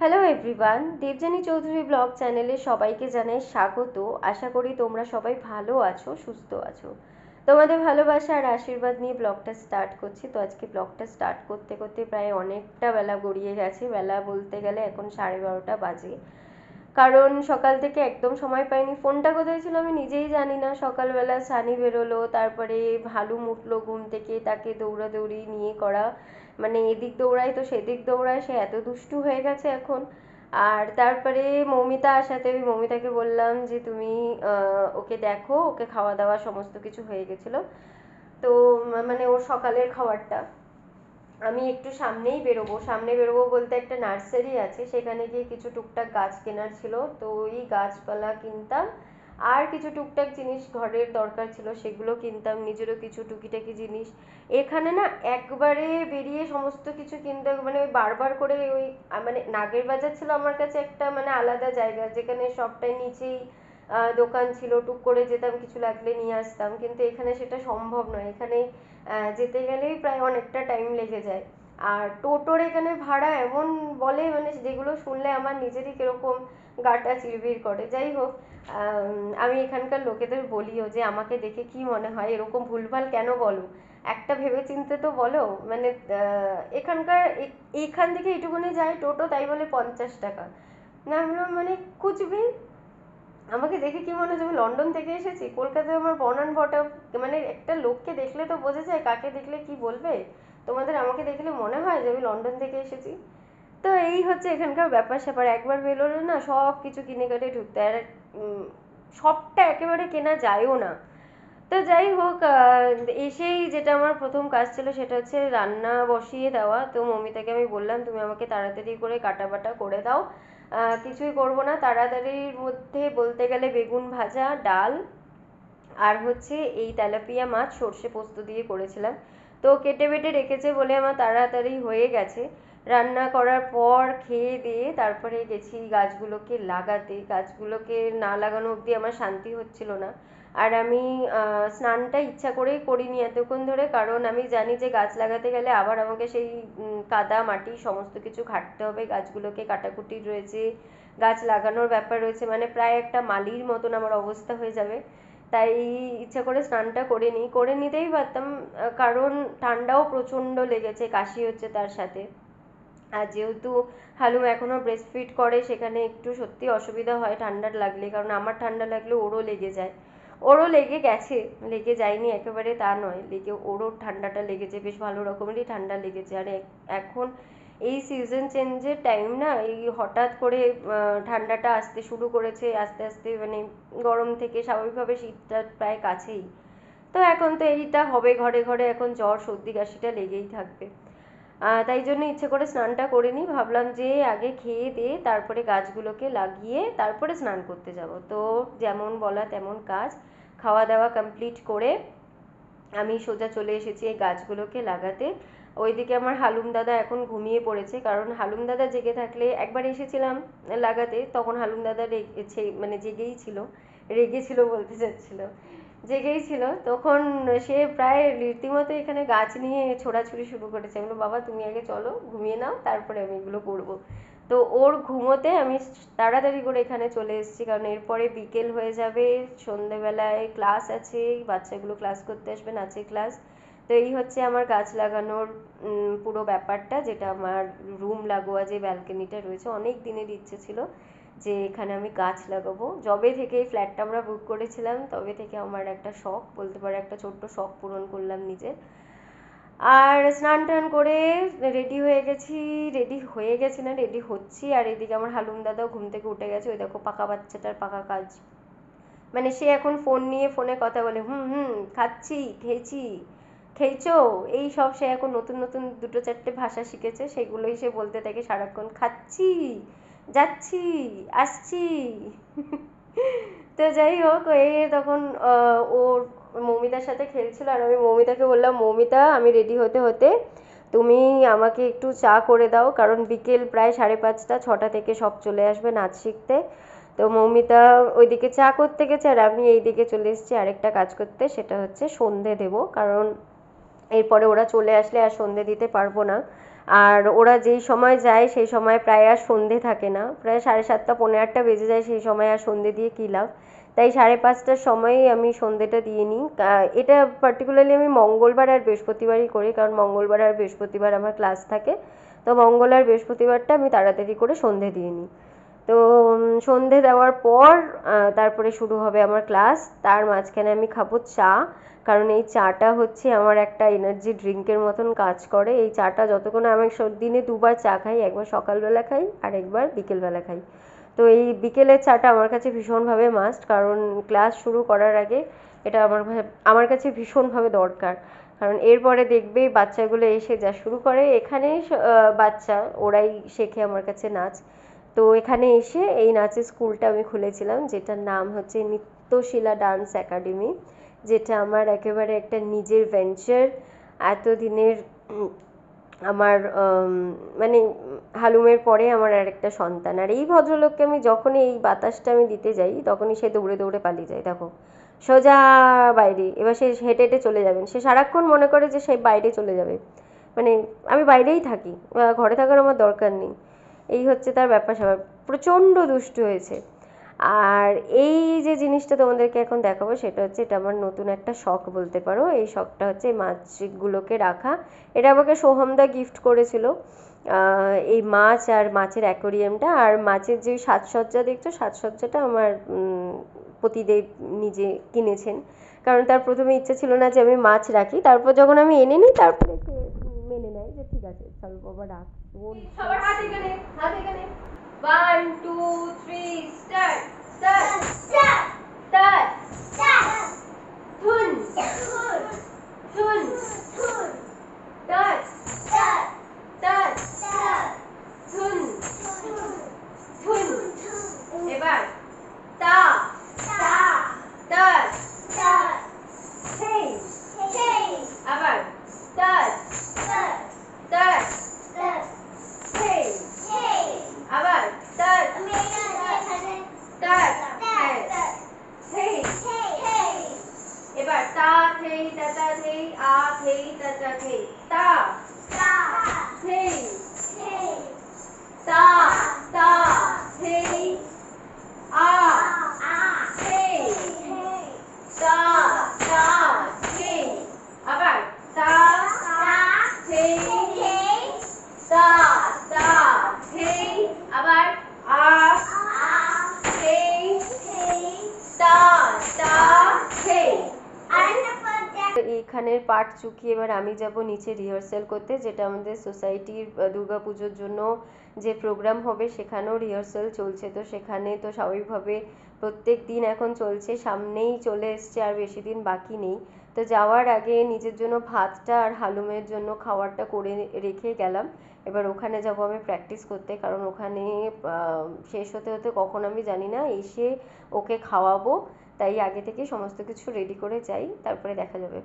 Hello everyone, Debjani Chowdhury blog চ্যানেলে সবাইকে জানাই স্বাগত। আশা করি তোমরা সবাই ভালো আছো, সুস্থ আছো। তোমাদের ভালোবাসা আর আশীর্বাদ নিয়ে ব্লগটা স্টার্ট করছি। তো আজকে ব্লগটা স্টার্ট করতে করতে প্রায় অনেকটা বেলা গড়িয়ে গেছে। বেলা বলতে গেলে এখন 12:30 বাজে। কারণ সকাল থেকে একদম সময় পাইনি। ফোনটা কোথায় ছিল আমি নিজেই জানি না। সকালবেলা সানি বেরোলো, তারপরে হালুম উঠলো ঘুম থেকে, তাকে দৌড়াদৌড়ি নিয়ে করা, মানে এদিক দৌড়ায় তো সেদিক দৌড়ায়, সে এত দুষ্টু হয়ে গেছে এখন। আর তারপরে মৌমিতা আসাতে আমি মৌমিতাকে বললাম যে তুমি ওকে দেখো, ওকে খাওয়া দাওয়া সমস্ত কিছু হয়ে গেছিলো। তো মানে ওর সকালের খাবারটা আমি একটু সামনে বেরোবো বলতে একটা নার্সারি আছে, সেখানে গিয়ে কিছু টুকটাক গাছ কেনার ছিল। তো ওই গাছপালা কিনতাম, আর কিছু টুকটাক জিনিস ঘরের দরকার ছিল সেগুলো কিনতাম, নিজেরও কিছু টুকিটাকি জিনিস। এখানে না একবারে বেরিয়ে সমস্ত কিছু কিনতে মানে ওই বারবার করে ওই মানে নাগের বাজার ছিল আমার কাছে একটা মানে আলাদা জায়গা, যেখানে সবটাই নিচেই দোকান ছিল, টুক করে যেতাম, কিছু লাগলে নিয়ে আসতাম। কিন্তু এখানে সেটা সম্ভব নয়। এখানে যেতে গেলেই প্রায় অনেকটা টাইম লেগে যায়। আর টোটোর এখানে ভাড়া এমন বলে, মানে যেগুলো শুনলে আমার নিজেরই কিরকম গাটা চিরবির করে। যাই হোক, আমি এখানকার লোকেদের বলিও যে আমাকে দেখে কি মনে হয়, এরকম ভুলভাল কেন বলো, একটা ভেবে চিনতে তো বলো। মানে এখানকার এখান থেকে এইটুকুনি যায় টোটো, তাই বলে 50 টাকা। না আমি বললাম, মানে কুচবি, আমাকে দেখে কি মনে হচ্ছে আমি লন্ডন থেকে এসেছি? কলকাতায় আমার বনান বটা, মানে একটা লোককে দেখলে তো বোঝা যায় কাকে দেখলে কি বলবে। তোমাদের আমাকে দেখলে মনে হয় যে আমি লন্ডন থেকে এসেছি? তো এই হচ্ছে এখানকার ব্যাপার স্যাপার। একবার বেরোলে না সব কিছু কিনে কেটে ঢুকতে, আর সবটা একেবারে কেনা যায়ও না। তো যাই হোক, এসেই যেটা আমার প্রথম কাজ ছিল সেটা হচ্ছে রান্না বসিয়ে দেওয়া। তো মমিতাকে আমি বললাম তুমি আমাকে তাড়াতাড়ি করে কাটা বাটা করে দাও। কিছুই করব না, তাড়াতাড়ির মধ্যে বলতে গেলে বেগুন ভাজা, ডাল, আর হচ্ছে এই তেলাপিয়া মাছ সর্ষে পোস্ত দিয়ে করেছিলাম। তো কেটে বেটে রেখেছে বলে আমার তাড়াতাড়ি হয়ে গেছে। রান্না করার পর খেয়ে দিয়ে তারপরে গেছি গাছগুলোকে লাগাতে। গাছগুলোকে না লাগানো অবধি আমার শান্তি হচ্ছিল না। আর আমি স্নানটা ইচ্ছা করেই করিনি এতক্ষণ ধরে, কারণ আমি জানি যে গাছ লাগাতে গেলে আবার আমাকে সেই কাদা মাটি সমস্ত কিছু ঘাঁটতে হবে, গাছগুলোকে কাটাকুটি রয়েছে, গাছ লাগানোর ব্যাপার রয়েছে, মানে প্রায় একটা মালির মতন আমার অবস্থা হয়ে যাবে। তাই ইচ্ছা করে স্নানটা করে নিতেই পারতাম, কারণ ঠান্ডাও প্রচণ্ড লেগেছে, কাশি হচ্ছে তার সাথে। আর যেহেতু হালুম এখনো ব্রেস্ট ফিড করে, সেখানে একটু সত্যি অসুবিধা হয় ঠান্ডা লাগলে, কারণ আমার ঠান্ডা লাগলে ওরও লেগে যায়। ওরও লেগে গেছে, লেগে যায়নি একেবারে তা নয়, ওরও ঠান্ডাটা লেগেছে, বেশ ভালো রকমেরই ঠান্ডা লেগেছে। আর এখন এই সিজন চেঞ্জের টাইম না, এই হঠাৎ করে ঠান্ডাটা আসতে শুরু করেছে আস্তে আস্তে, মানে গরম থেকে স্বাভাবিকভাবে শীতটা প্রায় কাছেই। তো এখন তো এইটা হবে, ঘরে ঘরে এখন জ্বর সর্দি কাশিটা লেগেই থাকবে। তাই জন্য ইচ্ছে করে স্নানটা করে নিই, ভাবলাম যে আগে খেয়ে দিয়ে তারপরে গাছগুলোকে লাগিয়ে তারপরে স্নান করতে যাব। তো যেমন বলা তেমন কাজ, খাওয়া দাওয়া কমপ্লিট করে আমি সোজা চলে এসেছি এই গাছগুলোকে লাগাতে। ওইদিকে আমার হালুম দাদা এখন ঘুমিয়ে পড়েছে, কারণ হালুম দাদা জেগে থাকলে, একবার এসেছিলাম লাগাতে তখন হালুম দাদা রেগেছে, মানে জেগেই ছিল, রেগেছিল বলতে চাচ্ছিল, জেগেই ছিল তখন। সে প্রায় রীতিমতো এখানে গাছ নিয়ে ছোড়াছুড়ি শুরু করেছে। আমি বললাম, বাবা তুমি আগে চলো ঘুমিয়ে নাও, তারপরে আমি এগুলো করবো। তো ওর ঘুমোতে আমি তাড়াতাড়ি করে এখানে চলে এসেছি, কারণ এরপরে বিকেল হয়ে যাবে, সন্ধেবেলায় ক্লাস আছে, বাচ্চাগুলো ক্লাস করতে আসবে, নাচের ক্লাস। তো এই হচ্ছে আমার গাছ লাগানোর পুরো ব্যাপারটা, যেটা আমার রুম লাগোয়া যে ব্যালকনিটা রয়েছে, অনেক দিনের ইচ্ছে ছিল যে এখানে আমি গাছ লাগাবো। যবে থেকে এই ফ্ল্যাটটা আমরা বুক করেছিলাম তবে থেকে আমার একটা শখ বলতে পারো, একটা ছোট্ট শখ পূরণ করলাম নিজের। আর স্নান টান করে রেডি হয়ে গেছি না, রেডি হচ্ছি। আর এদিকে আমার হালুম দাদাও ঘুম থেকে উঠে গেছে, ওই দেখো পাকা বাচ্চাটার পাকা কাজ। মানে সে এখন ফোন নিয়ে ফোনে কথা বলে, হুম হুম খাচ্ছি, খেয়েছি, খেয়েছো, এই সব সে এখন নতুন নতুন দুটো চারটে ভাষা শিখেছে, সেগুলোই সে বলতে থাকে সারাক্ষণ, খাচ্ছি, যাচ্ছি, আসছি। তো যাই হোক, তখন ওর মৌমিতার সাথে খেলছিল, আর আমি মৌমিতাকে বললাম, মৌমিতা আমি রেডি হতে হতে তুমি আমাকে একটু চা করে দাও, কারণ বিকেল প্রায় 5:30 6টা থেকে সব চলে আসবে নাচ শিখতে। তো মৌমিতা ওইদিকে চা করতে গেছে, আর আমি এইদিকে চলে এসেছি আরেকটা কাজ করতে, সেটা হচ্ছে সন্ধে দেব, কারণ এরপরে ওরা চলে আসলে আর সন্ধে দিতে পারবো না। আর ওরা যেই সময় যায় সেই সময় প্রায় আর সন্ধে থাকে না, প্রায় 7:30 পৌনে 8টা বেজে যায়, সেই সময় আর সন্ধে দিয়ে কী লাভ। তাই 5:30টার সময়ই আমি সন্ধেটা দিয়ে নিই। এটা পার্টিকুলারলি আমি মঙ্গলবার আর বৃহস্পতিবারই করি, কারণ মঙ্গলবার আর বৃহস্পতিবার আমার ক্লাস থাকে। তো মঙ্গল আর বৃহস্পতিবারটা আমি তাড়াতাড়ি করে সন্ধে দিয়ে নিই। তো সন্ধে দেওয়ার পর তারপরে শুরু হবে আমার ক্লাস। তার মাঝখানে আমি খাবো চা, কারণ এই চাটা হচ্ছে আমার একটা এনার্জি ড্রিঙ্কের মতন কাজ করে। এই চাটা যতক্ষণ আমি দিনে 2বার চা খাই, একবার সকালবেলা খাই আর একবার বিকেলবেলা খাই। তো এই বিকেলের চাটা আমার কাছে ভীষণভাবে মাস্ট, কারণ ক্লাস শুরু করার আগে এটা আমার কাছে ভীষণভাবে দরকার। কারণ এরপরে দেখবে বাচ্চাগুলো এসে যা শুরু করে, এখানে বাচ্চা ওরাই শেখে আমার কাছে নাচ। তো এখানে এসে এই নাচের স্কুলটা আমি খুলেছিলাম, যেটার নাম হচ্ছে নিত্যশিলা ডান্স একাডেমি, যেটা আমার একেবারে একটা নিজের ভেঞ্চার। এতদিনের আমার মানে হালুমের পরে আমার আর একটা সন্তান। আর এই ভদ্রলোককে আমি যখনই এই বাতাসটা আমি দিতে যাই, তখনই সে দৌড়ে দৌড়ে পালিয়ে যায়। দেখো, সোজা বাইরে। এবার সে হেঁটে হেঁটে চলে যাবেন, সে সারাক্ষণ মনে করে যে সে বাইরে চলে যাবে, মানে আমি বাইরেই থাকি, ঘরে থাকার আমার দরকার নেই। এই হচ্ছে তার ব্যাপার স্যাপার, প্রচণ্ড দুষ্টু হয়েছে। আর এই যে জিনিসটা তোমাদেরকে এখন দেখাবো, সেটা হচ্ছে এটা আমার নতুন একটা শখ বলতে পারো। এই শখটা হচ্ছে মাছগুলোকে রাখা। এটা আমাকে সোহমদা গিফট করেছিল, এই মাছ আর মাছের অ্যাকোরিয়ামটা। আর মাছের যে সাজসজ্জা দেখছো, সাজসজ্জাটা আমার পতিদেব নিজে কিনেছেন, কারণ তার প্রথমে ইচ্ছা ছিল না যে আমি মাছ রাখি। তারপর যখন আমি এনে নিই, তারপরে সে মেনে নেয় যে ঠিক আছে চল বাবা রাখ। সবার হাত এখানে, হাত এখানে। 1 2 3 start. Start start start start. ধুন ধুন ধুন ধুন। Start start start start. ধুন ধুন। এবার তা তা স্টার্ট স্টার্ট। হেই হেই। আবার স্টার্ট স্টার্ট স্টার্ট স্টার্ট। হেই হেই। আবার স্টার্ট স্টার্ট স্টার্ট। হেই হেই। এবার তা থেই তা থেই আ থেই তা থেই। তা তা থেই থেই। তা তা থেই আ আ থেই থেই। তা তা থেই। আবার তা তা থেই থেই। তা তা থেই। আবার আ আ থেই থেই। তা তা থেই। এইখানের পার্ট চুকিয়ে এবার আমি যাব নিচে রিহার্সাল করতে, যেটা আমাদের সোসাইটির দুর্গাপুজোর জন্য যে প্রোগ্রাম হবে সেখানেও রিহার্সাল চলছে। তো সেখানে তো স্বাভাবিকভাবে প্রত্যেক দিন এখন চলছে, সামনেই চলে এসছে, আর বেশি দিন বাকি নেই। তো যাওয়ার আগে নিজের জন্য ভাতটা আর হালুমের জন্য খাবারটা করে রেখে গেলাম। এবার ওখানে যাব আমি প্র্যাকটিস করতে, কারণ ওখানে শেষ হতে হতে কখন আমি জানি না, এসে ওকে খাওয়াবো। তাই আগে থেকে সমস্ত কিছু রেডি করে যাই, তারপরে দেখা যাবে।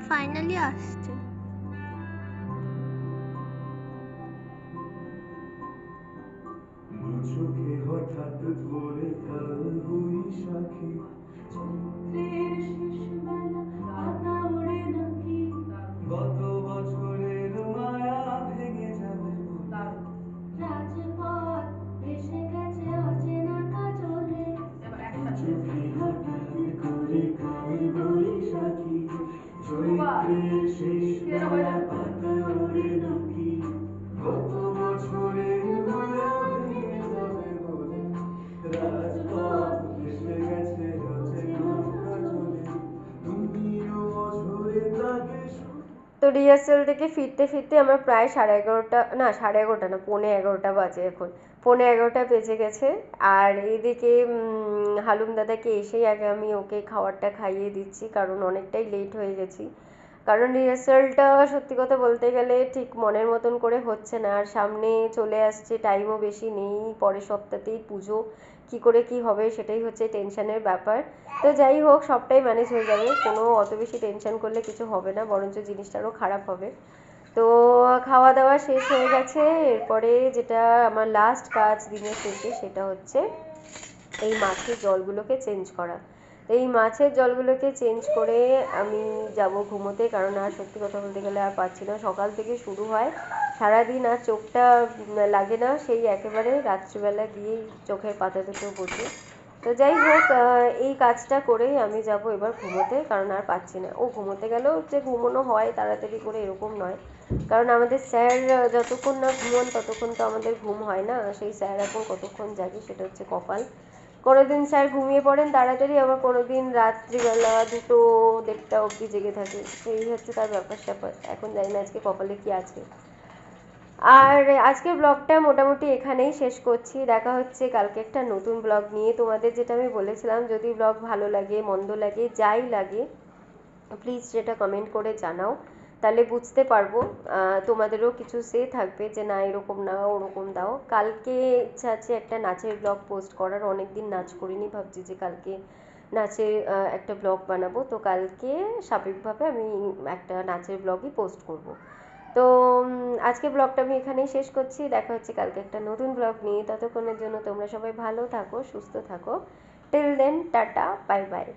ফাইনালি আসছে। চোখে হঠাৎ ধরে কাল বৈশাখী, চৈত্রের শেষ বেলা পাতা ওড়ে নাকি, গত বছরের মায়া ভেঙে যাবে বলে, রাজপথ ভেসে গেছে অচেনা কাজলে, চোখে হঠাৎ করে কাল বৈশাখী, চৈত্রের শেষ বেলা পাতা ওড়ে নাকি, গত বছরের মায়া ভেঙে যাবে বলে, রাজপথ ভেসে গেছে অচেনা কাজলে, তুমিও অঝরে তাকে। তো রিহার্সাল থেকে ফিরতে ফিরতে আমার প্রায় 11:30, না 11:30 না, 11:15 বাজে এখন। 11:15 বেজে গেছে। আর এইদিকে হালুম দাদাকে এসেই আগে আমি ওকে খাবারটা খাইয়ে দিচ্ছি, কারণ অনেকটাই লেট হয়ে গেছি। কারণ রিহার্সালটা সত্যি কথা বলতে গেলে ঠিক মনের মতন করে হচ্ছে না, আর সামনে চলে আসছে, টাইমও বেশি নেই, পরের সপ্তাহতেই পুজো, কি করে কি হবে সেটাই হচ্ছে টেনশনের ব্যাপার। তো যাই হোক, সবটাই ম্যানেজ হয়ে যাবে, কোনো অত বেশি টেনশন করলে কিছু হবে না, বরঞ্চ জিনিসটা আরও খারাপ হবে। তো খাওয়া দাওয়া শেষ হয়ে গেছে। এরপরে যেটা আমার লাস্ট কাজ দিনের শেষে, সেটা হচ্ছে এই মাছের জলগুলোকে চেঞ্জ করা। তো এই মাছের জলগুলোকে চেঞ্জ করে আমি যাব ঘুমোতে, কারণ আর সত্যি কথা বলতে গেলে আর পারছি না। সকাল থেকে শুরু হয়, সারাদিন আর চোখটা লাগে না, সেই একেবারে রাত্রিবেলা গিয়েই চোখের পাতা দুটো বোঝে। তো যাই হোক, এই কাজটা করেই আমি যাব এবার ঘুমোতে, কারণ আর পাচ্ছি না। ও ঘুমোতে গেলেও যে ঘুমোনো হয় তাড়াতাড়ি করে এরকম নয়, কারণ আমাদের স্যার যতক্ষণ না ঘুমোন ততক্ষণ তো আমাদের ঘুম হয় না। সেই স্যার এখন কতক্ষণ জাগে সেটা হচ্ছে কপাল। কোনোদিন স্যার ঘুমিয়ে পড়েন তাড়াতাড়ি, আবার কোনোদিন রাত্রিবেলা 2টো 1:30 অবধি জেগে থাকে। তো এই হচ্ছে তার ব্যাপার স্যাপার, এখন জানি না আজকে কপালে কি আছে। আর আজকের ব্লগটা মোটামুটি এখানেই শেষ করছি। দেখা হচ্ছে কালকে একটা নতুন ব্লগ নিয়ে। তোমাদের যেটা আমি বলেছিলাম, যদি ব্লগ ভালো লাগে মন্দ লাগে যাই লাগে প্লিজ সেটা কমেন্ট করে জানাও, তাহলে বুঝতে পারবো। তোমাদেরও কিছু সে থাকবে যে না এরকম না ওরকম দাও। কালকে ইচ্ছা আছে একটা নাচের ব্লগ পোস্ট করার, অনেক দিন নাচ করিনি, ভাবছি যে কালকে নাচের একটা ব্লগ বানাবো। তো কালকে স্বাভাবিকভাবে আমি একটা নাচের ব্লগই পোস্ট করব। তো আজকে ব্লগটা আমি এখানেই শেষ করছি। দেখা হচ্ছে কালকে একটা নতুন ব্লগ নিয়ে। ততক্ষণের জন্য তোমরা সবাই ভালো থাকো, সুস্থ থাকো। Till then, tata, bye by.